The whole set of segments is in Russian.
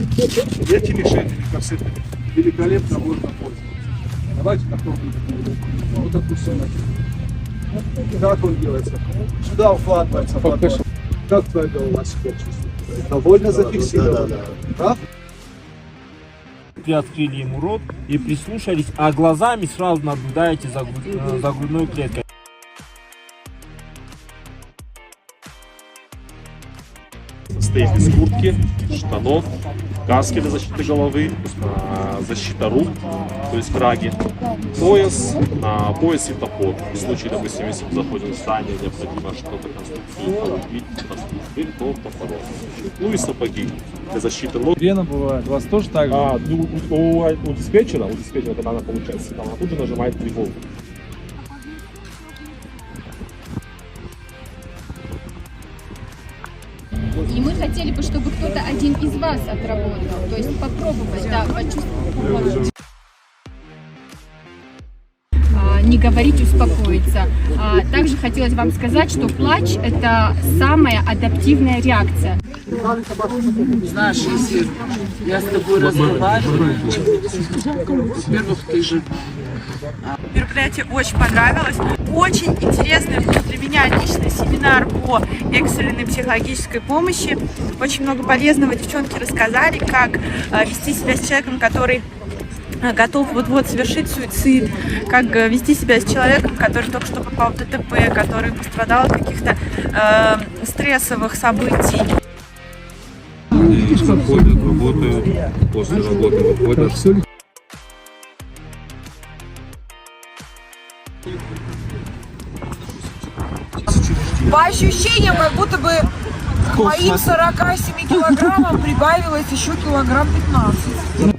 Этими шейными корсетами великолепно можно пользоваться. Давайте попробуем. Вот допустим, как он делается? Сюда укладывается подвод. Как твоя голова себя чувствует? Довольно зафиксирована. Да? Приоткрыли ему рот и прислушались, а глазами сразу наблюдаете за грудной клеткой. Состоит из куртки, штанов, каски для защиты головы, защита рук, то есть краги, пояс, на поясе топор. В случае, допустим, если мы заходим в здание, необходимо что-то конструктивно убить, то топором. Ну и сапоги для защиты ног. Вена бывает, у вас тоже так же? У диспетчера, когда она получает сигнал, она тут же нажимает тревогу. И мы хотели бы, чтобы кто-то один из вас отработал, то есть попробовать, да, почувствовать. Не говорить, успокоиться. Также хотелось вам сказать, что плач – это самая адаптивная реакция. Знаешь, если я с тобой разговариваю, во-первых, ты же... Мероприятие очень понравилось. Очень интересный для меня личный семинар по экстренной психологической помощи. Очень много полезного девчонки рассказали, как вести себя с человеком, который готов вот-вот совершить суицид, как вести себя с человеком, который только что попал в ДТП, который пострадал от каких-то стрессовых событий. Ходят, работают, после работы выходят. По ощущениям, как будто бы к моим 47 килограммам прибавилось еще килограмм 15.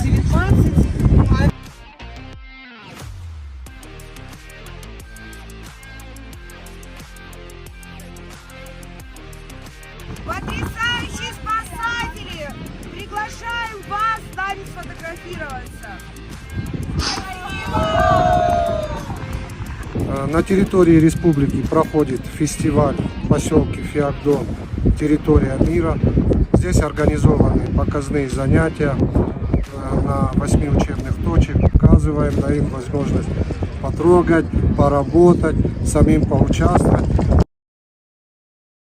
19. Потрясающие спасатели! Приглашаем вас с нами сфотографироваться! На территории республики проходит фестиваль в поселке Фиакдон «Территория мира». Здесь организованы показные занятия на 8 учебных точек. Указываем, даем возможность потрогать, поработать, самим поучаствовать.